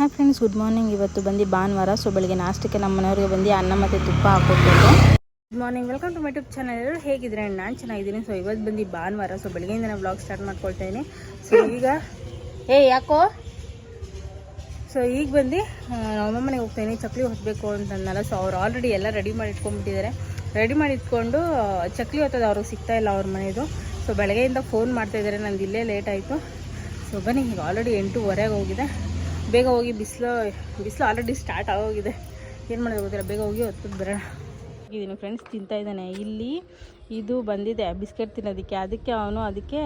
Hi friends, good morning. ಇವತ್ತು ಬಂದು ಭಾನುವಾರ. ಸೊ ಬೆಳಗ್ಗೆ ನಾಷ್ಟಕ್ಕೆ ನಮ್ಮ ಮನೆಯವ್ರಿಗೆ ಬಂದು ಅನ್ನ ಮತ್ತು ತುಪ್ಪ ಹಾಕ್ಕೊಡ್ಬೇಕು. Good morning, welcome to my YouTube channel. ಎಲ್ಲರೂ ಹೇಗಿದ್ರೆ ನಾನು ಚೆನ್ನಾಗಿದ್ದೀನಿ. ಸೊ ಇವತ್ತು ಬಂದು ಭಾನುವಾರ. ಸೊ ಬೆಳಗ್ಗೆಯಿಂದ ನಾನು ವ್ಲಾಗ್ ಸ್ಟಾರ್ಟ್ ಮಾಡ್ಕೊಳ್ತಾ ಇದ್ದೀನಿ. ಸೊ ಈಗ ಯಾಕೋ ಈಗ ಬಂದು ನಮ್ಮ ಮನೆಗೆ ಹೋಗ್ತಾಯಿನಿ. ಚಕ್ಲಿ ಹೊತ್ತಬೇಕು ಅಂತಂದಲ್ಲ. ಸೊ ಅವ್ರು ಆಲ್ರೆಡಿ ಎಲ್ಲ ರೆಡಿ ಮಾಡಿ ಇಟ್ಕೊಂಡ್ಬಿಟ್ಟಿದ್ದಾರೆ. ರೆಡಿ ಮಾಡಿ ಇಟ್ಕೊಂಡು ಚಕ್ಲಿ ಹೊತ್ತೋದು ಅವ್ರಿಗೆ ಸಿಗ್ತಾ ಇಲ್ಲ ಅವ್ರ ಮನೆಯದು. ಸೊ ಬೆಳಗ್ಗೆಯಿಂದ ಫೋನ್ ಮಾಡ್ತಾಯಿದ್ದಾರೆ, ನಂದು ಇಲ್ಲೇ ಲೇಟ್ ಆಯಿತು. ಸೊ ಬನ್ನಿ, ಈಗ ಆಲ್ರೆಡಿ 8:15 ಹೋಗಿದೆ. ಬೇಗ ಹೋಗಿ ಬಿಸಿಲು ಆಲ್ರೆಡಿ ಸ್ಟಾರ್ಟ್ ಆಗೋಗಿದೆ. ಏನು ಮಾಡೋದು ಗೊತ್ತಿಲ್ಲ, ಬೇಗ ಹೋಗಿ ಹೊತ್ಬಿಟ್ಟು ಬರೋಣ. ಹೋಗಿದ್ದೀನಿ ಫ್ರೆಂಡ್ಸ್, ತಿಂತಾಯಿದ್ದಾನೆ. ಇಲ್ಲಿ ಇದು ಬಂದಿದೆ ಬಿಸ್ಕೆಟ್ ತಿನ್ನೋದಕ್ಕೆ, ಅದಕ್ಕೆ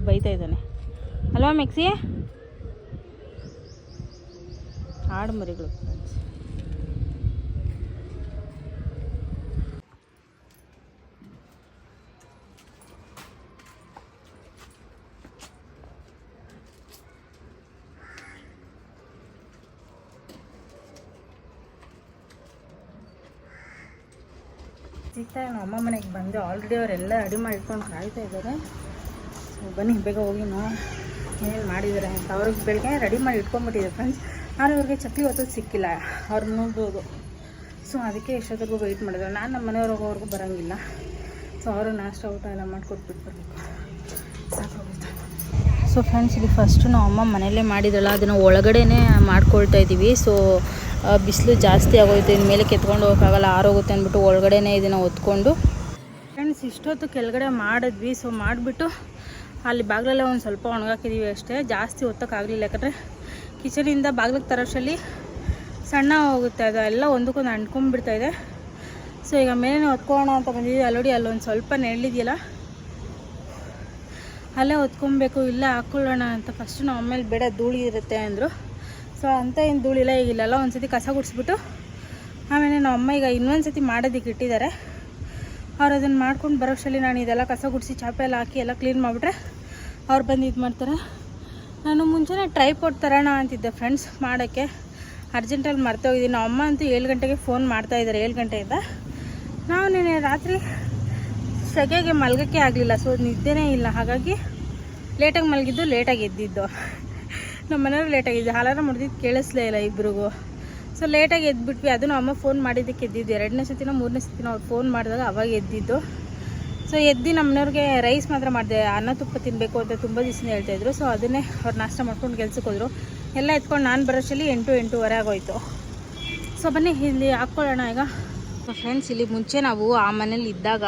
ಬೈತಾ ಇದ್ದಾನೆ ಅಲ್ವಾ ಮೆಕ್ಸಿ? ಆಡು ಮರಿಗಳು ಫ್ರೆಂಡ್ಸ್. ಸಿಗ್ತಾರೆ ನಮ್ಮ ಅಮ್ಮ ಮನೆಗೆ ಬಂದು ಆಲ್ರೆಡಿ ಅವರೆಲ್ಲ ರೆಡಿ ಮಾಡಿ ಇಟ್ಕೊಂಡು ಕಾಯ್ತಾ ಇದ್ದಾರೆ. ಸೊ ಬನ್ನಿ, ಬೇಗ ಹೋಗಿ ನಾವು ಏನೇನು ಮಾಡಿದ್ದಾರೆ ಅಂತ. ಅವ್ರಿಗೆ ಬೆಳಗ್ಗೆ ರೆಡಿ ಮಾಡಿ ಇಟ್ಕೊಂಡ್ಬಿಟ್ಟಿದ್ದಾರೆ ಫ್ರೆಂಡ್ಸ್. ಆದರೆ ಅವ್ರಿಗೆ ಚಕ್ಲಿ ಹೊತ್ತೋದು ಸಿಕ್ಕಿಲ್ಲ, ಅವ್ರು ನೋಡ್ಬೋದು. ಸೊ ಅದಕ್ಕೆ ಎಷ್ಟೊತ್ತಿಗೂ ವೆಯ್ಟ್ ಮಾಡಿದ್ರು. ನಾನು ನಮ್ಮ ಮನೆಯವ್ರಿಗೋವರೆಗೂ ಬರೋಂಗಿಲ್ಲ. ಸೊ ಅವರು ನಾಷ್ಟ ಊಟ ಎಲ್ಲ ಮಾಡಿಕೊಟ್ಬಿಟ್ಟು ಬರಬೇಕು. ಸಾಕಾಗುತ್ತೆ. ಸೊ ಫ್ರೆಂಡ್ಸ್, ಇಲ್ಲಿ ಫಸ್ಟು ನಾವು ಅಮ್ಮ ಮನೆಯಲ್ಲೇ ಮಾಡಿದ್ರಲ್ಲ, ಅದನ್ನು ಒಳಗಡೆನೇ ಮಾಡ್ಕೊಳ್ತಾ ಇದ್ದೀವಿ. ಸೊ ಬಿಸಿಲು ಜಾಸ್ತಿ ಆಗೋಯ್ತು, ಇನ್ನು ಮೇಲೆ ಕೆತ್ಕೊಂಡು ಹೋಗೋಕ್ಕಾಗಲ್ಲ, ಆರೋಗುತ್ತೆ ಅಂದ್ಬಿಟ್ಟು ಒಳಗಡೆನೇ ಇದನ್ನು ಹೊತ್ಕೊಂಡು ಫ್ರೆಂಡ್ಸ್ ಇಷ್ಟೊತ್ತು ಕೆಳಗಡೆ ಮಾಡಿದ್ವಿ. ಸೊ ಮಾಡಿಬಿಟ್ಟು ಅಲ್ಲಿ ಬಾಗಿಲಲ್ಲೇ ಒಂದು ಸ್ವಲ್ಪ ಒಣಗಾಕಿದ್ದೀವಿ ಅಷ್ಟೇ. ಜಾಸ್ತಿ ಹೊತ್ತಕ್ಕಾಗಲಿಲ್ಲ, ಯಾಕಂದರೆ ಕಿಚನಿಂದ ಬಾಗಿಲಿಗೆ ತರೋಷ್ಟರಲ್ಲಿ ಸಣ್ಣ ಹೋಗುತ್ತೆ, ಅದೆಲ್ಲ ಒಂದಕ್ಕೊಂದು ಅಂಟ್ಕೊಂಡ್ಬಿಡ್ತಾಯಿದೆ. ಸೊ ಈಗ ಮೇಲೆ ಹೊತ್ಕೊಳ್ಳೋಣ ಅಂತ ಬಂದಿದ್ದೀವಿ. ಆಲ್ರೆಡಿ ಅಲ್ಲೊಂದು ಸ್ವಲ್ಪ ನೆರಳಿದೆಯಲ್ಲ, ಅಲ್ಲೇ ಹೊತ್ಕೊಬೇಕು. ಇಲ್ಲ ಹಾಕ್ಕೊಳ್ಳೋಣ ಅಂತ ಫಸ್ಟು ನಾವು ಆಮೇಲೆ ಬೇಡ ಧೂಳಿ ಇರುತ್ತೆ ಅಂದರು. ಸೊ ಅಂತ ಏನು ಧೂಳಿಲ್ಲ, ಈಗಿಲ್ಲ. ಒಂದು ಸತಿ ಕಸ ಗುಡಿಸ್ಬಿಟ್ಟು ಆಮೇಲೆ ನಮ್ಮ ಅಮ್ಮ ಈಗ ಇನ್ನೊಂದು ಸತಿ ಮಾಡೋದಕ್ಕೆ ಇಟ್ಟಿದ್ದಾರೆ. ಅವ್ರು ಅದನ್ನು ಮಾಡ್ಕೊಂಡು ಬರೋಷ್ಟರಲ್ಲಿ ನಾನು ಇದೆಲ್ಲ ಕಸ ಗುಡಿಸಿ ಚಾಪೆ ಎಲ್ಲ ಹಾಕಿ ಎಲ್ಲ ಕ್ಲೀನ್ ಮಾಡಿಬಿಟ್ರೆ ಅವ್ರು ಬಂದು ಇದು ಮಾಡ್ತಾರೆ. ನಾನು ಮುಂಚೆನೇ ಟ್ರೈಪಾಡ್ ತರೋಣ ಅಂತಿದ್ದೆ ಫ್ರೆಂಡ್ಸ್ ಮಾಡೋಕ್ಕೆ. ಅರ್ಜೆಂಟಲ್ಲಿ ಮರ್ತೋಗಿದ್ದೀನಿ. ನಮ್ಮ ಅಮ್ಮ ಅಂತೂ 7 ಗಂಟೆಗೆ ಫೋನ್ ಮಾಡ್ತಾಯಿದ್ದಾರೆ, 7 ಗಂಟೆಯಿಂದ. ನಾವು ನೆನೆ ರಾತ್ರಿ ಸೆಕೆಗೆ ಮಲಗೋಕ್ಕೆ ಆಗಲಿಲ್ಲ. ಸೊ ನಿದ್ದೆನೇ ಇಲ್ಲ, ಹಾಗಾಗಿ ಲೇಟಾಗಿ ಮಲಗಿದ್ದು, ಲೇಟಾಗಿ ಎದ್ದಿದ್ದು. ನಮ್ಮ ಮನೆಯವ್ರು ಲೇಟಾಗಿದ್ದು, ಅಲಾರಾಮ್ ಹೊಡೆದಿದ್ದು ಕೇಳಿಸ್ಲೇ ಇಲ್ಲ ಇಬ್ರಿಗೂ. ಸೊ ಲೇಟಾಗಿ ಎದ್ಬಿಟ್ವಿ. ಅದು ನಮ್ಮ ಅಮ್ಮ ಫೋನ್ ಮಾಡಿದ್ದಕ್ಕೆ ಎದ್ದಿದ್ದು. 2ನೇ ಸತಿನೋ 3ನೇ ಸತಿನೋ ಅವ್ರು ಫೋನ್ ಮಾಡಿದಾಗ ಅವಾಗ ಎದ್ದಿದ್ದು. ಸೊ ಎದ್ದು ನಮ್ಮ ಮನೆಯವ್ರಿಗೆ ರೈಸ್ ಮಾತ್ರ ಮಾಡಿದೆ. ಅನ್ನ ತುಪ್ಪ ತಿನ್ನಬೇಕು ಅಂತ ತುಂಬ ದಿವಸ ಹೇಳ್ತಾಯಿದ್ರು. ಸೊ ಅದನ್ನೇ ಅವ್ರು ನಾಷ್ಟ ಮಾಡ್ಕೊಂಡು ಕೆಲ್ಸಕ್ಕೆ ಹೋದರು. ಎಲ್ಲ ಎತ್ಕೊಂಡು ನಾನು ಬರೋಷ್ಟರಲ್ಲಿ 8-8:15 ಆಗೋಯ್ತು. ಸೊ ಬನ್ನಿ ಇಲ್ಲಿ ಹಾಕ್ಕೊಳ್ಳೋಣ ಈಗ. ಸೊ ಫ್ರೆಂಡ್ಸ್, ಇಲ್ಲಿ ಮುಂಚೆ ನಾವು ಆ ಮನೇಲಿ ಇದ್ದಾಗ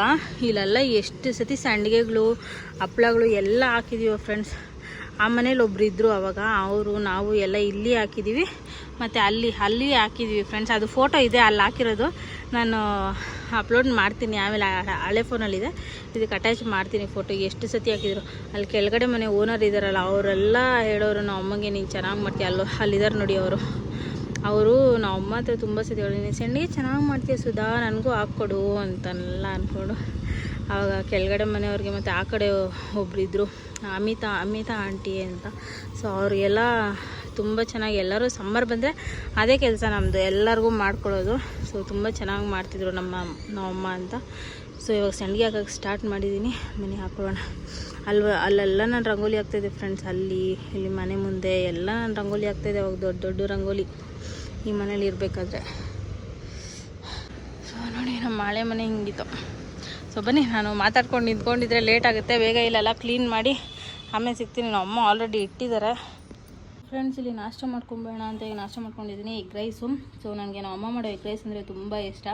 ಇಲ್ಲೆಲ್ಲ ಎಷ್ಟು ಸತಿ ಸಂಡಿಗೆಗಳು, ಹಪ್ಳಗಳು ಎಲ್ಲ ಹಾಕಿದ್ದೀವಿ ಫ್ರೆಂಡ್ಸ್. ಆ ಮನೇಲಿ ಒಬ್ರು ಇದ್ದರು ಅವಾಗ, ನಾವು ಎಲ್ಲ ಇಲ್ಲಿ ಹಾಕಿದ್ದೀವಿ, ಮತ್ತು ಅಲ್ಲಿ ಹಾಕಿದ್ದೀವಿ ಫ್ರೆಂಡ್ಸ್. ಅದು ಫೋಟೋ ಇದೆ, ಅಲ್ಲಿ ಹಾಕಿರೋದು. ನಾನು ಅಪ್ಲೋಡ್ ಮಾಡ್ತೀನಿ ಆಮೇಲೆ, ಹಳೆ ಫೋನಲ್ಲಿದೆ, ಇದಕ್ಕೆ ಅಟ್ಯಾಚ್ ಮಾಡ್ತೀನಿ ಫೋಟೋ. ಎಷ್ಟು ಸತಿ ಹಾಕಿದ್ರು. ಅಲ್ಲಿ ಕೆಳಗಡೆ ಮನೆ ಓನರ್ ಇದ್ದಾರಲ್ಲ, ಅವರೆಲ್ಲ ಹೇಳೋರು ನಮ್ಮ ಅಮ್ಮಗೆ ನೀನು ಚೆನ್ನಾಗಿ ಮಾಡ್ತೀಯ, ಅಲ್ಲಿದ್ದಾರೆ ನೋಡಿ ಅವರು ನಮ್ಮ ಅಮ್ಮ ಹತ್ರ ತುಂಬ ಸತಿ ಹೇಳಿದ್ದೀನಿ, ಸಂಡಿಗೆ ಚೆನ್ನಾಗಿ ಮಾಡ್ತೀಯ ಸುಧಾ, ನನಗೂ ಹಾಕ್ಕೊಡು ಅಂತೆಲ್ಲ ಅಂದ್ಕೊಂಡು. ಆವಾಗ ಕೆಳಗಡೆ ಮನೆಯವ್ರಿಗೆ ಮತ್ತು ಆ ಕಡೆ ಒಬ್ರು ಇದ್ದರು, ಅಮಿತಾ ಆಂಟಿ ಅಂತ. ಸೊ ಅವ್ರಿಗೆಲ್ಲ ತುಂಬ ಚೆನ್ನಾಗಿ, ಎಲ್ಲರೂ ಸಮ್ಮರ್ ಬಂದರೆ ಅದೇ ಕೆಲಸ ನಮ್ಮದು, ಎಲ್ಲರಿಗೂ ಮಾಡ್ಕೊಳ್ಳೋದು. ಸೊ ತುಂಬ ಚೆನ್ನಾಗಿ ಮಾಡ್ತಿದ್ರು ನಮ್ಮಮ್ಮ ಅಂತ. ಸೊ ಇವಾಗ ಸಂಡಿಗೆ ಹಾಕೋಕ್ಕೆ ಸ್ಟಾರ್ಟ್ ಮಾಡಿದ್ದೀನಿ. ಮನೆ ಹಾಕೊಳ್ಳೋಣ. ಅಲ್ಲೆಲ್ಲ ನಾನು ರಂಗೋಲಿ ಹಾಕ್ತಾಯಿದ್ದೆ ಫ್ರೆಂಡ್ಸ್. ಇಲ್ಲಿ ಮನೆ ಮುಂದೆ ಎಲ್ಲ ನಾನು ರಂಗೋಲಿ ಹಾಕ್ತಾಯಿದ್ದೆ. ಅವಾಗ ದೊಡ್ಡ ರಂಗೋಲಿ ಈ ಮನೇಲಿ ಇರಬೇಕಾದ್ರೆ. ಸೊ ನೋಡಿ, ನಮ್ಮ ಹಳೆ ಮನೆ ಹಿಂಗಿತ್ತು. ಸೊ ಬನ್ನಿ, ನಾನು ಮಾತಾಡ್ಕೊಂಡು ನಿಂತ್ಕೊಂಡಿದ್ರೆ ಲೇಟ್ ಆಗುತ್ತೆ, ಬೇಗ ಇಲ್ಲೆಲ್ಲ ಕ್ಲೀನ್ ಮಾಡಿ ಆಮೇಲೆ ಸಿಗ್ತೀನಿ. ನಮ್ಮ ಅಮ್ಮ ಆಲ್ರೆಡಿ ಇಟ್ಟಿದ್ದಾರೆ ಫ್ರೆಂಡ್ಸ್. ಇಲ್ಲಿ ನಾಷ್ಟ ಮಾಡ್ಕೊಂಬೇಡ ಅಂತ ಈಗ ನಾಷ್ಟ ಮಾಡ್ಕೊಂಡಿದ್ದೀನಿ, ಎಗ್ ರೈಸು. ಸೊ ನನಗೆ ನಮ್ಮ ಅಮ್ಮ ಮಾಡೋ ಎಗ್ ರೈಸ್ ಅಂದರೆ ತುಂಬ ಇಷ್ಟ.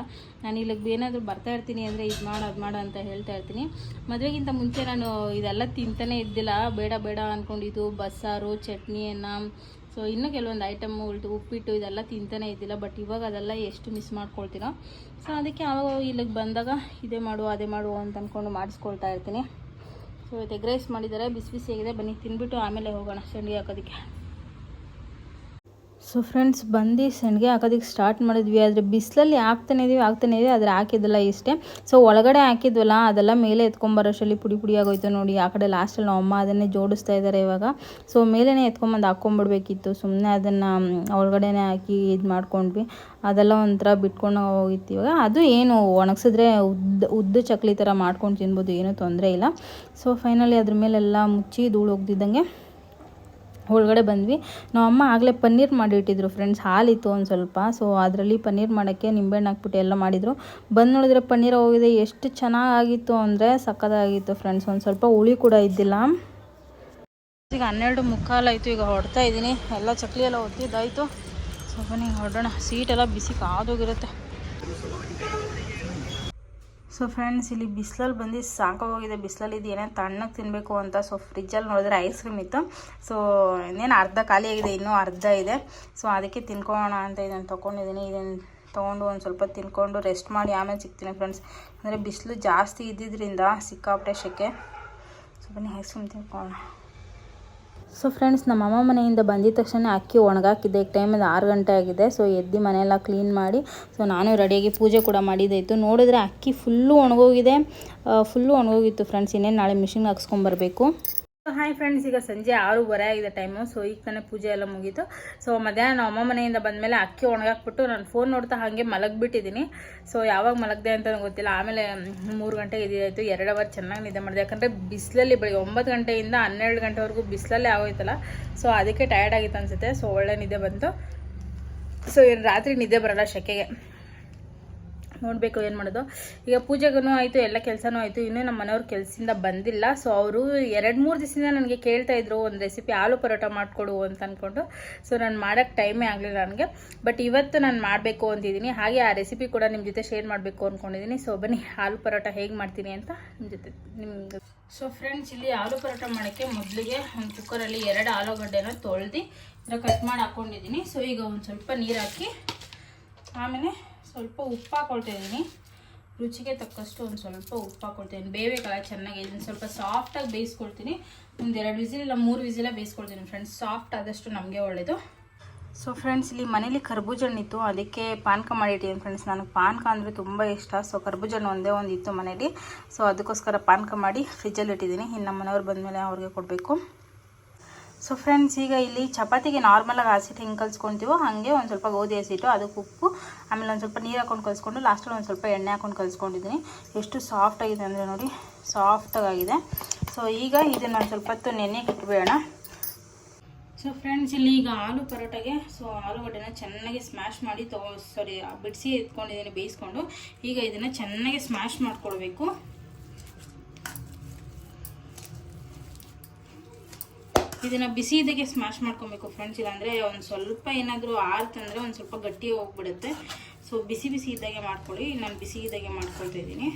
ನಾನು ಇಲ್ಲಿಗೆ ಏನಾದರೂ ಬರ್ತಾ ಇರ್ತೀನಿ ಅಂದರೆ ಇದು ಮಾಡು ಅದು ಮಾಡು ಅಂತ ಹೇಳ್ತಾ ಇರ್ತೀನಿ. ಮದುವೆಗಿಂತ ಮುಂಚೆ ನಾನು ಇದೆಲ್ಲ ತಿಂತಾನೇ ಇದ್ದಿಲ್ಲ, ಬೇಡ ಅಂದ್ಕೊಂಡಿದ್ದು. ಬಸ್ಸಾರು, ಚಟ್ನಿ, ಅನ್ನ, ಸೊ ಇನ್ನೂ ಕೆಲವೊಂದು ಐಟಮ್, ಉಪ್ಪಿಟ್ಟು ಇದೆಲ್ಲ ತಿಂತಾನೇ ಇದ್ದಿಲ್ಲ. ಬಟ್ ಇವಾಗ ಅದೆಲ್ಲ ಎಷ್ಟು ಮಿಸ್ ಮಾಡ್ಕೊಳ್ತೀನೋ. ಸೊ ಅದಕ್ಕೆ ಆವಾಗ ಇಲ್ಲಿಗೆ ಬಂದಾಗ ಇದೇ ಮಾಡು ಅದೇ ಮಾಡು ಅಂತ ಅಂದ್ಕೊಂಡು ಮಾಡಿಸ್ಕೊಳ್ತಾ ಇರ್ತೀನಿ. ಸೊ ಇವತ್ತು ಎಗ್ ರೈಸ್ ಮಾಡಿದ್ದಾರೆ, ಬಿಸಿ ಆಗಿದೆ. ಬನ್ನಿ ತಿಂದ್ಬಿಟ್ಟು ಆಮೇಲೆ ಹೋಗೋಣ ಸಂಡಿಗೆ ಹಾಕೋದಕ್ಕೆ. ಸೊ ಫ್ರೆಂಡ್ಸ್, ಬಂದು ಸಂಡಿಗೆ ಹಾಕೋದಕ್ಕೆ ಸ್ಟಾರ್ಟ್ ಮಾಡಿದ್ವಿ. ಆದರೆ ಬಿಸಿಲಲ್ಲಿ ಹಾಕ್ತಾನೇ ಇದೀವಿ, ಆದರೆ ಹಾಕಿದ್ದಲ್ಲ ಇಷ್ಟೇ. ಸೊ ಒಳಗಡೆ ಹಾಕಿದ್ವಲ್ಲ, ಅದೆಲ್ಲ ಮೇಲೆ ಎತ್ಕೊಂಬರೋಷ್ಟರಲ್ಲಿ ಪುಡಿ ಆಗೋಯ್ತು ನೋಡಿ. ಆ ಕಡೆ ಲಾಸ್ಟಲ್ಲಿ ನಮ್ಮ ಅಮ್ಮ ಅದನ್ನೇ ಜೋಡಿಸ್ತಾ ಇದ್ದಾರೆ ಇವಾಗ. ಸೊ ಮೇಲೇ ಎತ್ಕೊಂಬಂದು ಹಾಕ್ಕೊಂಬಿಡ್ಬೇಕಿತ್ತು, ಸುಮ್ಮನೆ ಅದನ್ನು ಒಳಗಡೆನೇ ಹಾಕಿ ಇದು ಮಾಡ್ಕೊಂಡ್ವಿ. ಅದೆಲ್ಲ ಒಂಥರ ಬಿಟ್ಕೊಂಡು ಹೋಗಿತ್ತು. ಇವಾಗ ಅದು ಏನು ಒಣಗಿಸಿದ್ರೆ ಉದ್ದ ಚಕ್ಲಿ ಥರ ಮಾಡ್ಕೊಂಡು ತಿನ್ಬೋದು, ಏನೂ ತೊಂದರೆ ಇಲ್ಲ. ಸೊ ಫೈನಲಿ ಅದ್ರ ಮೇಲೆಲ್ಲ ಮುಚ್ಚಿ ಧೂಳು ಹೋಗ್ದಿದ್ದಂಗೆ ಒಳಗಡೆ ಬಂದ್ವಿ. ನಮ್ಮಮ್ಮ ಆಗಲೇ ಪನ್ನೀರ್ ಮಾಡಿಟ್ಟಿದ್ರು ಫ್ರೆಂಡ್ಸ್. ಹಾಲಿತ್ತು ಒಂದು ಸ್ವಲ್ಪ, ಸೊ ಅದರಲ್ಲಿ ಪನ್ನೀರ್ ಮಾಡೋಕ್ಕೆ ನಿಂಬೆಹಣ್ಣು ಹಾಕ್ಬಿಟ್ಟು ಎಲ್ಲ ಮಾಡಿದರು. ಬಂದು ನೋಡಿದ್ರೆ ಪನ್ನೀರ್ ಹೋಗಿದೆ. ಎಷ್ಟು ಚೆನ್ನಾಗಿತ್ತು ಅಂದರೆ ಸಕ್ಕತ್ತಾಗಿತ್ತು ಫ್ರೆಂಡ್ಸ್. ಒಂದು ಸ್ವಲ್ಪ ಹುಳಿ ಕೂಡ ಇದ್ದಿಲ್ಲ. ಈಗ 12:15 ಆಯಿತು. ಈಗ ಹೊಡ್ತಾ ಇದ್ದೀನಿ. ಎಲ್ಲ ಚಕ್ಲಿ ಎಲ್ಲ ಒತ್ತಿದ್ದಾಯಿತು. ಸೊ ಬನ್ನಿ ಹೊರಡೋಣ. ಸೀಟೆಲ್ಲ ಬಿಸಿ ಕಾದೋಗಿರುತ್ತೆ. ಸೊ ಫ್ರೆಂಡ್ಸ್, ಇಲ್ಲಿ ಬಿಸಿಲಲ್ಲಿ ಬಂದು ಸಾಕಾಗೋಗಿದೆ. ಬಿಸಿಲಲ್ಲಿ ಇದು ಏನೇನು ತಣ್ಣಗೆ ತಿನ್ನಬೇಕು ಅಂತ. ಸೊ ಫ್ರಿಜ್ಜಲ್ಲಿ ನೋಡಿದ್ರೆ ಐಸ್ ಕ್ರೀಮ್ ಇತ್ತು. ಸೊ ಇನ್ನೇನು ಅರ್ಧ ಖಾಲಿ ಆಗಿದೆ, ಇನ್ನೂ ಅರ್ಧ ಇದೆ. ಸೊ ಅದಕ್ಕೆ ತಿನ್ಕೊಳ್ಳೋಣ ಅಂತ ಇದನ್ನು ತೊಗೊಂಡಿದ್ದೀನಿ. ಇದನ್ನು ತೊಗೊಂಡು ಒಂದು ಸ್ವಲ್ಪ ತಿನ್ಕೊಂಡು ರೆಸ್ಟ್ ಮಾಡಿ ಆಮೇಲೆ ಸಿಗ್ತೀನಿ ಫ್ರೆಂಡ್ಸ್. ಅಂದರೆ ಬಿಸಿಲು ಜಾಸ್ತಿ ಇದ್ದಿದ್ದರಿಂದ ಸಿಕ್ಕಾಪಟ್ಟೆ ಶೆಕೆ. ಸೊ ಬನ್ನಿ ಐಸ್ ಕ್ರೀಮ್ ತಿನ್ಕೊಳ್ಳೋಣ. ಸೊ ಫ್ರೆಂಡ್ಸ್, ನಮ್ಮ ಅಮ್ಮ ಮನೆಯಿಂದ ಬಂದಿದ ತಕ್ಷಣ ಅಕ್ಕಿ ಒಣಗಾಕಿದ್ದೆ. ಈಗ ಟೈಮಲ್ಲಿ 6 ಗಂಟೆ ಆಗಿದೆ. ಸೊ ಎದ್ದು ಮನೆಯೆಲ್ಲ ಕ್ಲೀನ್ ಮಾಡಿ ಸೊ ನಾನು ರೆಡಿಯಾಗಿ ಪೂಜೆ ಕೂಡ ಮಾಡಿದ್ದಾಯಿತು. ನೋಡಿದ್ರೆ ಅಕ್ಕಿ ಫುಲ್ಲು ಒಣಗೋಗಿತ್ತು ಫ್ರೆಂಡ್ಸ್. ಇನ್ನೇನು ನಾಳೆ ಮಿಷಿನ್ಗೆ ಹಾಕ್ಸ್ಕೊಂಬರ್ಬೇಕು. ಹಾಯ್ ಫ್ರೆಂಡ್ಸ್, ಈಗ ಸಂಜೆ 6:15 ಆಗಿದೆ ಟೈಮು. ಸೊ ಈಗ ತಾನೇ ಪೂಜೆ ಎಲ್ಲ ಮುಗೀತು. ಸೊ ಮಧ್ಯಾಹ್ನ ನಮ್ಮ ಅಮ್ಮ ಮನೆಯಿಂದ ಬಂದಮೇಲೆ ಅಕ್ಕಿ ಒಣಗಾಕ್ಬಿಟ್ಟು ನಾನು ಫೋನ್ ನೋಡ್ತಾ ಹಾಗೆ ಮಲಗಿಬಿಟ್ಟಿದ್ದೀನಿ. ಸೊ ಯಾವಾಗ ಮಲಗಿದೆ ಅಂತ ಗೊತ್ತಿಲ್ಲ. ಆಮೇಲೆ 3 ಗಂಟೆಗೆ ಇದಾಯಿತು. 2 ಅವರ್ ಚೆನ್ನಾಗಿ ನಿದ್ದೆ ಮಾಡಿದೆ. ಯಾಕಂದರೆ ಬಿಸಿಲಲ್ಲಿ ಬೆಳಿಗ್ಗೆ 9 ಗಂಟೆಯಿಂದ 12 ಗಂಟೆವರೆಗೂ ಬಿಸಿಲಲ್ಲೇ ಆಗೋಯ್ತಲ್ಲ. ಸೊ ಅದಕ್ಕೆ ಟಯರ್ಡ್ ಆಗಿತ್ತು ಅನಿಸುತ್ತೆ. ಸೊ ಒಳ್ಳೆ ನಿದ್ದೆ ಬಂತು. ಸೊ ರಾತ್ರಿ ನಿದ್ದೆ ಬರೋಲ್ಲ ಶೆಕೆಗೆ. ನೋಡಬೇಕು ಏನು ಮಾಡೋದು. ಈಗ ಪೂಜೆಗೂ ಆಯಿತು, ಎಲ್ಲ ಕೆಲಸನೂ ಆಯಿತು. ಇನ್ನೂ ನಮ್ಮ ಮನೆಯವ್ರು ಕೆಲಸದಿಂದ ಬಂದಿಲ್ಲ. ಸೊ ಅವರು 2-3 ದಿವಸದಿಂದ ನನಗೆ ಕೇಳ್ತಾಯಿದ್ರು ಒಂದು ರೆಸಿಪಿ ಆಲೂ ಪರೋಟ ಮಾಡಿಕೊಡು ಅಂತ ಅಂದ್ಕೊಂಡು. ಸೊ ನಾನು ಮಾಡೋಕ್ಕೆ ಟೈಮೇ ಆಗಲಿಲ್ಲ ನನಗೆ. ಬಟ್ ಇವತ್ತು ನಾನು ಮಾಡಬೇಕು ಅಂತಿದ್ದೀನಿ. ಹಾಗೆ ಆ ರೆಸಿಪಿ ಕೂಡ ನಿಮ್ಮ ಜೊತೆ ಶೇರ್ ಮಾಡಬೇಕು ಅಂದ್ಕೊಂಡಿದ್ದೀನಿ. ಸೊ ಬನ್ನಿ ಆಲೂ ಪರೋಟ ಹೇಗೆ ಮಾಡ್ತೀನಿ ಅಂತ ನಿಮ್ಗೆ. ಸೊ ಫ್ರೆಂಡ್ಸ್, ಇಲ್ಲಿ ಆಲೂ ಪರೋಟ ಮಾಡೋಕ್ಕೆ ಮೊದಲಿಗೆ ಒಂದು ಕುಕ್ಕರಲ್ಲಿ 2 ಆಲೂಗಡ್ಡೆನ ತೊಳೆದು ಕಟ್ ಮಾಡಿ ಹಾಕ್ಕೊಂಡಿದ್ದೀನಿ. ಸೊ ಈಗ ಒಂದು ಸ್ವಲ್ಪ ನೀರು ಹಾಕಿ ಆಮೇಲೆ ಸ್ವಲ್ಪ ಉಪ್ಪು ಹಾಕ್ಕೊಳ್ತಾ ಇದ್ದೀನಿ. ರುಚಿಗೆ ತಕ್ಕಷ್ಟು ಒಂದು ಸ್ವಲ್ಪ ಉಪ್ಪು ಹಾಕ್ಕೊಳ್ತಾ ಇದ್ದೀನಿ. ಬೇಯಬೇಕಲ್ಲ ಚೆನ್ನಾಗಿ. ಇದನ್ನು ಸ್ವಲ್ಪ ಸಾಫ್ಟಾಗಿ ಬೇಯಿಸ್ಕೊಳ್ತೀನಿ. ಒಂದು 2 ವಿಸಿಲ್ ಇಲ್ಲ 3 ವಿಸಿಲ ಬೇಯಿಸ್ಕೊಳ್ತೀನಿ ಫ್ರೆಂಡ್ಸ್. ಸಾಫ್ಟ್ ಆದಷ್ಟು ನಮಗೆ ಒಳ್ಳೆಯದು. ಸೊ ಫ್ರೆಂಡ್ಸ್, ಇಲ್ಲಿ ಮನೇಲಿ ಕರ್ಬೂಜ ಹಣ್ಣಿತ್ತು, ಅದಕ್ಕೆ ಪಾನಕ ಮಾಡಿಟ್ಟಿದ್ದೀನಿ ಫ್ರೆಂಡ್ಸ್. ನನಗೆ ಪಾನಕ ಅಂದರೆ ತುಂಬ ಇಷ್ಟ. ಸೊ ಕರ್ಬೂಜ ಹಣ್ಣು ಒಂದೇ ಒಂದು ಇತ್ತು ಮನೇಲಿ. ಸೊ ಅದಕ್ಕೋಸ್ಕರ ಪಾನಕ ಮಾಡಿ ಫ್ರಿಜ್ಜಲ್ಲಿ ಇಟ್ಟಿದ್ದೀನಿ. ಇನ್ನು ನಮ್ಮ ಮನೆಯವ್ರು ಬಂದಮೇಲೆ ಅವ್ರಿಗೆ ಕೊಡಬೇಕು. ಸೊ ಫ್ರೆಂಡ್ಸ್, ಈಗ ಇಲ್ಲಿ ಚಪಾತಿಗೆ ನಾರ್ಮಲಾಗಿ ಹಸಿಟ್ಟು ಹೆಂಗೆ ಕಲಿಸ್ಕೊಳ್ತೀವೋ ಹಾಗೆ ಒಂದು ಸ್ವಲ್ಪ ಗೋಧಿ ಹಸಿಟ್ಟು, ಅದಕ್ಕೆ ಉಪ್ಪು, ಆಮೇಲೆ ಒಂದು ಸ್ವಲ್ಪ ನೀರು ಹಾಕ್ಕೊಂಡು ಕಲಿಸ್ಕೊಂಡು ಲಾಸ್ಟಲ್ಲಿ ಒಂದು ಸ್ವಲ್ಪ ಎಣ್ಣೆ ಹಾಕ್ಕೊಂಡು ಕಲಿಸ್ಕೊಂಡಿದ್ದೀನಿ. ಎಷ್ಟು ಸಾಫ್ಟಾಗಿದೆ ಅಂದರೆ ನೋಡಿ, ಸಾಫ್ಟಾಗಿದೆ. ಸೊ ಈಗ ಇದನ್ನು ಒಂದು ಸ್ವಲ್ಪ ಹೊತ್ತು ನೆನೆಗೆ ಇಟ್ಬಿಡೋಣ. ಸೊ ಫ್ರೆಂಡ್ಸ್, ಇಲ್ಲಿ ಈಗ ಆಲೂ ಪರೋಟಾಗೆ ಆಲೂಗಡ್ಡೆನ ಚೆನ್ನಾಗಿ ಸ್ಮ್ಯಾಶ್ ಮಾಡಿ ಬಿಡಿಸಿ ಎತ್ಕೊಂಡಿದ್ದೀನಿ ಬೇಯಿಸ್ಕೊಂಡು. ಈಗ ಇದನ್ನು ಚೆನ್ನಾಗಿ ಸ್ಮ್ಯಾಶ್ ಮಾಡ್ಕೊಳ್ಬೇಕು. ಇದನ್ನು ಬಿಸಿ ಇದ್ದಾಗೆ ಸ್ಮ್ಯಾಶ್ ಮಾಡ್ಕೊಬೇಕು ಫ್ರೆಂಡ್ಸ್. ಇಲ್ಲಾಂದರೆ ಒಂದು ಸ್ವಲ್ಪ ಏನಾದರೂ ಆರ್ತಂದರೆ ಒಂದು ಸ್ವಲ್ಪ ಗಟ್ಟಿ ಹೋಗ್ಬಿಡುತ್ತೆ. ಸೊ ಬಿಸಿ ಇದ್ದಾಗೆ ಮಾಡ್ಕೊಳ್ಳಿ. ನಾನು ಬಿಸಿ ಇದ್ದಾಗೆ ಮಾಡ್ಕೊಳ್ತಾ ಇದ್ದೀನಿ.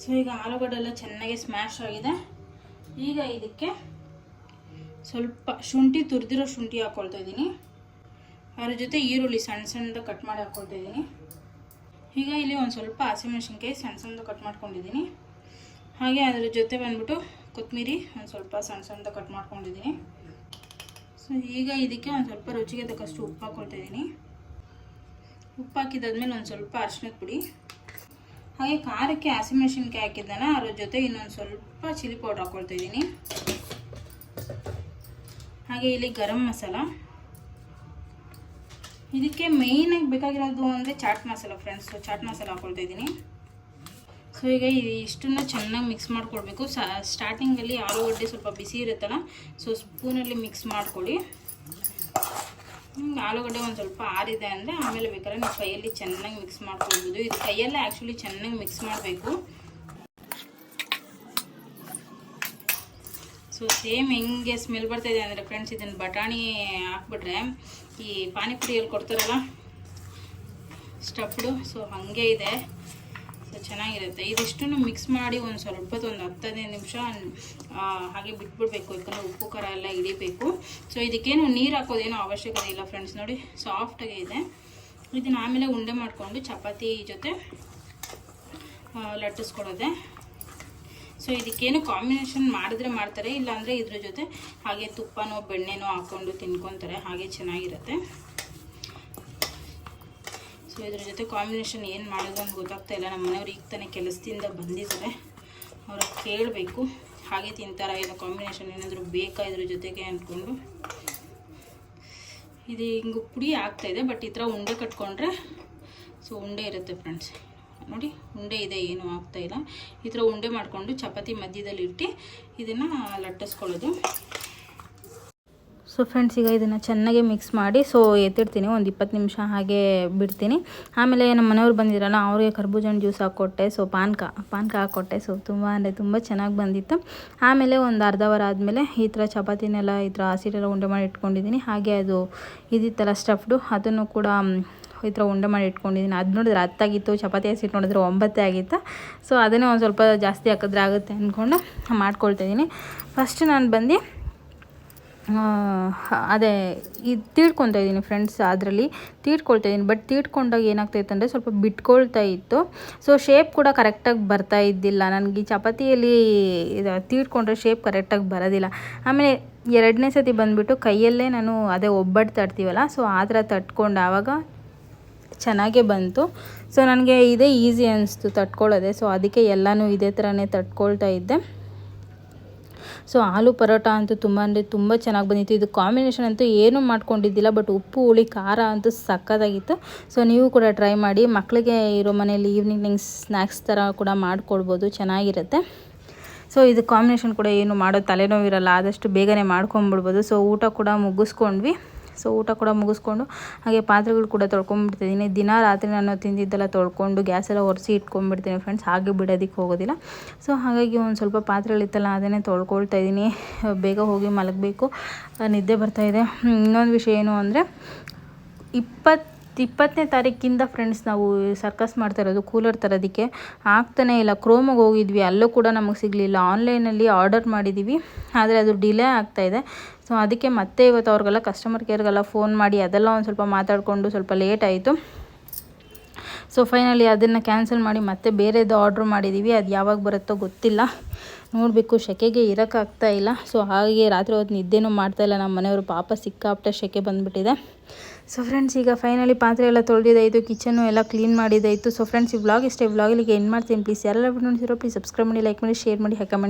ಸೊ ಈಗ ಆಲೂಗಡ್ಡೆ ಎಲ್ಲ ಚೆನ್ನಾಗಿ ಸ್ಮ್ಯಾಶ್ ಆಗಿದೆ. ಈಗ ಇದಕ್ಕೆ ಸ್ವಲ್ಪ ತುರಿದಿರೋ ಶುಂಠಿ ಹಾಕ್ಕೊಳ್ತಾ ಇದ್ದೀನಿ. ಅದ್ರ ಜೊತೆ ಈರುಳ್ಳಿ ಸಣ್ಣದಾಗಿ ಕಟ್ ಮಾಡಿ ಹಾಕ್ಕೊಳ್ತಾ ಇದ್ದೀನಿ. ಈಗ ಇಲ್ಲಿ ಒಂದು ಸ್ವಲ್ಪ ಹಸಿಮೆಣಸಿನ್ಕಾಯಿ ಸಣ್ಣದಾಗಿ ಕಟ್ ಮಾಡ್ಕೊಂಡಿದ್ದೀನಿ. ಹಾಗೆ ಅದರ ಜೊತೆ ಬಂದ್ಬಿಟ್ಟು ಕೊತ್ತಂಬರಿ ಒಂದು ಸ್ವಲ್ಪ ಸಣ್ಣದಾಗಿ ಕಟ್ ಮಾಡ್ಕೊಂಡಿದ್ದೀನಿ. ಸೊ ಈಗ ಇದಕ್ಕೆ ಒಂದು ಸ್ವಲ್ಪ ರುಚಿಗೆ ತಕ್ಕಷ್ಟು ಉಪ್ಪು ಹಾಕ್ಕೊಳ್ತಾ ಇದ್ದೀನಿ. ಉಪ್ಪು ಹಾಕಿದಾದ್ಮೇಲೆ ಒಂದು ಸ್ವಲ್ಪ ಅರಿಶಿಣದ ಪುಡಿ, ಹಾಗೆ ಖಾರಕ್ಕೆ ಹಸಿಮೆಣಸಿನ್ಕಾಯಿ ಹಾಕಿದ್ದಾನೆ, ಅದ್ರ ಜೊತೆ ಇನ್ನೊಂದು ಸ್ವಲ್ಪ ಚಿಲ್ಲಿ ಪೌಡರ್ ಹಾಕ್ಕೊಳ್ತಾ ಇದ್ದೀನಿ. ಹಾಗೆ ಇಲ್ಲಿ ಗರಂ ಮಸಾಲ. ಇದಕ್ಕೆ ಮೇಯ್ನಾಗಿ ಬೇಕಾಗಿರೋದು ಅಂದರೆ ಚಾಟ್ ಮಸಾಲ ಫ್ರೆಂಡ್ಸ್. ಸೊ ಚಾಟ್ ಮಸಾಲ ಹಾಕ್ಕೊಳ್ತಾ ಇದ್ದೀನಿ. ಸೊ ಈಗ ಇಷ್ಟನ್ನು ಚೆನ್ನಾಗಿ ಮಿಕ್ಸ್ ಮಾಡ್ಕೊಳ್ಬೇಕು. ಸ್ಟಾರ್ಟಿಂಗಲ್ಲಿ ಆಲೂಗಡ್ಡೆ ಸ್ವಲ್ಪ ಬಿಸಿ ಇರುತ್ತಲ್ಲ, ಸೊ ಸ್ಪೂನಲ್ಲಿ ಮಿಕ್ಸ್ ಮಾಡ್ಕೊಳ್ಳಿ. ಆಲೂಗಡ್ಡೆ ಒಂದು ಸ್ವಲ್ಪ ಆರಿದೆ ಅಂದರೆ ಆಮೇಲೆ ಬೇಕಾದ್ರೆ ನೀವು ಕೈಯಲ್ಲಿ ಚೆನ್ನಾಗಿ ಮಿಕ್ಸ್ ಮಾಡ್ಕೊಳ್ಬೋದು. ಇದು ಕೈಯಲ್ಲೇ ಆ್ಯಕ್ಚುಲಿ ಚೆನ್ನಾಗಿ ಮಿಕ್ಸ್ ಮಾಡಬೇಕು. ಸೊ ಸೇಮ್ ಹೆಂಗೆ ಸ್ಮೆಲ್ ಬರ್ತಾಯಿದೆ ಅಂದರೆ ಫ್ರೆಂಡ್ಸ್, ಇದನ್ನು ಬಟಾಣಿ ಹಾಕ್ಬಿಟ್ರೆ ಈ ಪಾನಿಪುರಿಯಲ್ಲಿ ಕೊಡ್ತಾರಲ್ಲ ಸ್ಟಫ್ಡು, ಸೊ ಹಾಗೆ ಇದೆ. ಸೊ ಚೆನ್ನಾಗಿರುತ್ತೆ. ಇದಿಷ್ಟನ್ನು ಮಿಕ್ಸ್ ಮಾಡಿ ಒಂದು ಸ್ವಲ್ಪ ಹೊತ್ತು, ಒಂದು 10-15 ನಿಮಿಷ ಹಾಗೆ ಬಿಟ್ಬಿಡ್ಬೇಕು. ಯಾಕಂದರೆ ಉಪ್ಪು ಖಾರ ಎಲ್ಲ ಹಿಡಿಬೇಕು. ಸೊ ಇದಕ್ಕೇನು ನೀರು ಹಾಕೋದೇನೋ ಅವಶ್ಯಕತೆ ಇಲ್ಲ ಫ್ರೆಂಡ್ಸ್. ನೋಡಿ ಸಾಫ್ಟಾಗೆ ಇದೆ. ಇದನ್ನು ಆಮೇಲೆ ಉಂಡೆ ಮಾಡಿಕೊಂಡು ಚಪಾತಿ ಜೊತೆ ಲಟ್ಟಿಸ್ಕೊಡೋದೆ. ಸೊ ಇದಕ್ಕೇನು ಕಾಂಬಿನೇಷನ್ ಮಾಡಿದ್ರೆ ಮಾಡ್ತಾರೆ, ಇಲ್ಲಾಂದರೆ ಇದ್ರ ಜೊತೆ ಹಾಗೆ ತುಪ್ಪನೋ ಬೆಣ್ಣೆನೋ ಹಾಕ್ಕೊಂಡು ತಿನ್ಕೊತಾರೆ, ಹಾಗೆ ಚೆನ್ನಾಗಿರುತ್ತೆ. ಸೊ ಇದ್ರ ಜೊತೆ ಕಾಂಬಿನೇಷನ್ ಏನು ಮಾಡೋದು ಅಂತ ಗೊತ್ತಾಗ್ತಾ ಇಲ್ಲ. ನಮ್ಮ ಮನೆಯವ್ರು ಈಗ ತಾನೇ ಕೆಲಸದಿಂದ ಬಂದಿದ್ದಾರೆ, ಅವ್ರಿಗೆ ಕೇಳಬೇಕು ಹಾಗೆ ತಿಂತಾರಾ ಇಲ್ಲ ಕಾಂಬಿನೇಷನ್ ಏನಾದರೂ ಬೇಕಾ ಇದ್ರ ಜೊತೆಗೆ ಅಂದ್ಕೊಂಡು. ಇದು ಹಿಂಗೆ ಪುಡಿ ಆಗ್ತಾಯಿದೆ, ಬಟ್ ಈ ಥರ ಉಂಡೆ ಕಟ್ಕೊಂಡ್ರೆ ಸೊ ಉಂಡೆ ಇರುತ್ತೆ ಫ್ರೆಂಡ್ಸ್. ನೋಡಿ ಉಂಡೆ ಇದೆ, ಏನೂ ಆಗ್ತಾಯಿಲ್ಲ. ಈ ಥರ ಉಂಡೆ ಮಾಡಿಕೊಂಡು ಚಪಾತಿ ಮಧ್ಯದಲ್ಲಿ ಇಟ್ಟು ಇದನ್ನು ಲಟ್ಟಿಸ್ಕೊಳ್ಳೋದು. ಸೊ ಫ್ರೆಂಡ್ಸ್, ಈಗ ಇದನ್ನು ಚೆನ್ನಾಗಿ ಮಿಕ್ಸ್ ಮಾಡಿ ಎತ್ತಿಡ್ತೀನಿ. ಒಂದು 20 ನಿಮಿಷ ಹಾಗೆ ಬಿಡ್ತೀನಿ. ಆಮೇಲೆ ನಮ್ಮ ಮನೆಯವ್ರು ಬಂದಿರಲ್ಲ, ಅವ್ರಿಗೆ ಕರ್ಬೂಜ ಹಣ್ಣು ಜ್ಯೂಸ್ ಹಾಕ್ಕೊಟ್ಟೆ. ಪಾನಕ ಹಾಕ್ಕೊಟ್ಟೆ. ತುಂಬ ಅಂದರೆ ತುಂಬ ಚೆನ್ನಾಗಿ ಬಂದಿತ್ತು. ಆಮೇಲೆ ಒಂದು ಅರ್ಧ ಅವರ್ ಆದಮೇಲೆ ಈ ಥರ ಚಪಾತಿನೆಲ್ಲ ಈ ಥರ ಹಸಿರೆಲ್ಲ ಉಂಡೆ ಮಾಡಿ ಇಟ್ಕೊಂಡಿದ್ದೀನಿ. ಹಾಗೆ ಅದು ಇದಿತ್ತಲ್ಲ ಸ್ಟಫ್ಡು, ಅದನ್ನು ಕೂಡ ಈ ಥರ ಉಂಡೆ ಮಾಡಿ ಇಟ್ಕೊಂಡಿದ್ದೀನಿ. ಅದು ನೋಡಿದ್ರೆ 10 ಆಗಿತ್ತು, ಚಪಾತಿ ಹಸಿಟ್ಟು ನೋಡಿದ್ರೆ 9 ಆಗಿತ್ತು. ಸೊ ಅದನ್ನೇ ಒಂದು ಸ್ವಲ್ಪ ಜಾಸ್ತಿ ಹಾಕಿದ್ರೆ ಆಗುತ್ತೆ ಅಂದ್ಕೊಂಡು ಮಾಡ್ಕೊಳ್ತಾಯಿದ್ದೀನಿ. ಫಸ್ಟ್ ನಾನು ಬಂದು ಅದೇ ಇದು ತೀಡ್ಕೊತಾ ಇದ್ದೀನಿ ಫ್ರೆಂಡ್ಸ್. ಅದರಲ್ಲಿ ತೀಡ್ಕೊಳ್ತಾ ಇದ್ದೀನಿ. ಬಟ್ ತೀಡ್ಕೊಂಡಾಗ ಏನಾಗ್ತಾಯಿತ್ತು ಅಂದರೆ ಸ್ವಲ್ಪ ಬಿಟ್ಕೊಳ್ತಾ ಇತ್ತು. ಸೊ ಶೇಪ್ ಕೂಡ ಕರೆಕ್ಟಾಗಿ ಬರ್ತಾ ಇದ್ದಿಲ್ಲ ನನಗೆ. ಈ ಚಪಾತಿಯಲ್ಲಿ ಇದು ತೀಡ್ಕೊಂಡ್ರೆ ಶೇಪ್ ಕರೆಕ್ಟಾಗಿ ಬರೋದಿಲ್ಲ. ಆಮೇಲೆ 2ನೇ ಸತಿ ಬಂದುಬಿಟ್ಟು ಕೈಯಲ್ಲೇ ನಾನು ಅದೇ ಒಬ್ಬಟ್ಟು ತಟ್ತೀವಲ್ಲ, ಸೊ ಆ ಥರ ತಟ್ಕೊಂಡು ಆವಾಗ ಚೆನ್ನಾಗೇ ಬಂತು. ಸೊ ನನಗೆ ಇದೇ ಈಸಿ ಅನಿಸ್ತು ತಟ್ಕೊಳ್ಳೋದೆ. ಸೊ ಅದಕ್ಕೆ ಎಲ್ಲನೂ ಇದೇ ಥರನೇ ತಟ್ಕೊಳ್ತಾ ಇದ್ದೆ. ಸೊ ಆಲೂ ಪರೋಟ ಅಂತೂ ತುಂಬ ಅಂದರೆ ತುಂಬ ಚೆನ್ನಾಗಿ ಬಂದಿತ್ತು. ಇದು ಕಾಂಬಿನೇಷನ್ ಅಂತೂ ಏನೂ ಮಾಡ್ಕೊಂಡಿದ್ದಿಲ್ಲ, ಬಟ್ ಉಪ್ಪು ಹುಳಿ ಖಾರ ಅಂತೂ ಸಕ್ಕತ್ತಾಗಿತ್ತು. ಸೊ ನೀವು ಕೂಡ ಟ್ರೈ ಮಾಡಿ. ಮಕ್ಕಳಿಗೆ ಇರೋ ಮನೇಲಿ ಈವ್ನಿಂಗ್ ಸ್ನ್ಯಾಕ್ಸ್ ಥರ ಕೂಡ ಮಾಡಿಕೊಡ್ಬೋದು, ಚೆನ್ನಾಗಿರುತ್ತೆ. ಸೊ ಇದು ಕಾಂಬಿನೇಷನ್ ಕೂಡ ಏನು ಮಾಡೋ ತಲೆನೋವಿರಲ್ಲ, ಆದಷ್ಟು ಬೇಗನೆ ಮಾಡ್ಕೊಂಬಿಡ್ಬೋದು. ಸೊ ಊಟ ಕೂಡ ಮುಗಿಸ್ಕೊಂಡ್ವಿ. ಹಾಗೆ ಪಾತ್ರೆಗಳು ಕೂಡ ತೊಳ್ಕೊಂಡ್ಬಿಡ್ತಿದ್ದೀನಿ. ದಿನ ರಾತ್ರಿ ನಾನು ತಿಂದಿದ್ದೆಲ್ಲ ತೊಳ್ಕೊಂಡು ಗ್ಯಾಸೆಲ್ಲ ಒರೆಸಿ ಇಟ್ಕೊಂಡ್ಬಿಡ್ತೀನಿ ಫ್ರೆಂಡ್ಸ್, ಹಾಗೆ ಬಿಡೋದಕ್ಕೆ ಹೋಗೋದಿಲ್ಲ. ಸೊ ಹಾಗಾಗಿ ಒಂದು ಸ್ವಲ್ಪ ಪಾತ್ರೆಗಳಿತ್ತಲ್ಲ ಅದನ್ನೇ ತೊಳ್ಕೊಳ್ತಾ ಇದ್ದೀನಿ. ಬೇಗ ಹೋಗಿ ಮಲಗಬೇಕು, ನಿದ್ದೆ ಬರ್ತಾಯಿದೆ. ಇನ್ನೊಂದು ವಿಷಯ ಏನು ಅಂದರೆ 20ನೇ ತಾರೀಕಿಂದ ಫ್ರೆಂಡ್ಸ್ ನಾವು ಸರ್ಕಸ್ ಮಾಡ್ತಾ ಇರೋದು. ಕೂಲರ್ ತರೋದಕ್ಕೆ ಆಗ್ತಾನೇ ಇಲ್ಲ. ಕ್ರೋಮಿಗೆ ಹೋಗಿದ್ವಿ, ಅಲ್ಲೂ ಕೂಡ ನಮಗೆ ಸಿಗಲಿಲ್ಲ. ಆನ್ಲೈನಲ್ಲಿ ಆರ್ಡರ್ ಮಾಡಿದ್ದೀವಿ, ಆದರೆ ಅದು ಡಿಲೇ ಆಗ್ತಾಯಿದೆ. ಸೊ ಅದಕ್ಕೆ ಮತ್ತೆ ಇವತ್ತು ಅವ್ರಿಗೆಲ್ಲ ಕಸ್ಟಮರ್ ಕೇರ್ಗೆಲ್ಲ ಫೋನ್ ಮಾಡಿ ಅದೆಲ್ಲ ಒಂದು ಸ್ವಲ್ಪ ಮಾತಾಡಿಕೊಂಡು ಸ್ವಲ್ಪ ಲೇಟ್ ಆಯಿತು. ಸೊ ಫೈನಲಿ ಅದನ್ನು ಕ್ಯಾನ್ಸಲ್ ಮಾಡಿ ಮತ್ತೆ ಬೇರೆದು ಆರ್ಡ್ರ್ ಮಾಡಿದ್ದೀವಿ. ಅದು ಯಾವಾಗ ಬರುತ್ತೋ ಗೊತ್ತಿಲ್ಲ, ನೋಡಬೇಕು. ಸೆಕೆಗೆ ಇರೋಕ್ಕಾಗ್ತಾ ಇಲ್ಲ. ಸೊ ಹಾಗೆ ರಾತ್ರಿ ಹೊತ್ತು ನಿದ್ದೆನೂ ಮಾಡ್ತಾಯಿಲ್ಲ ನಮ್ಮ ಮನೆಯವರು. ಪಾಪ ಸಿಕ್ಕಾಪಟ್ಟೆ ಸೆಕೆ ಬಂದುಬಿಟ್ಟಿದೆ. ಸೊ ಫ್ರೆಂಡ್ಸ್, ಈಗ ಫೈನಲಿ ಪಾತ್ರೆ ಎಲ್ಲ ತೊಳೆದಿದ್ದಾಯಿತು, ಕಿಚನ್ನು ಎಲ್ಲ ಕ್ಲೀನ್ ಮಾಡಿದ್ದಾಯಿತು. ಸೊ ಫ್ರೆಂಡ್ಸ್, ಈ ವ್ಲಾಗ್ ಇಷ್ಟ. ಈ ವ್ಲಾಗಿಗೆ ಎಂಡ್ ಮಾಡ್ತೀನಿ. ಪ್ಲೀಸ್ ಯಾರೆಲ್ಲ ನೋಡ್ತಿರೋ ಪ್ಲೀಸ್ ಸಬ್ಸ್ಕ್ರೈಬ್ ಮಾಡಿ, ಲೈಕ್ ಮಾಡಿ, ಶೇರ್ ಮಾಡಿ, ಕಮೆಂಟ್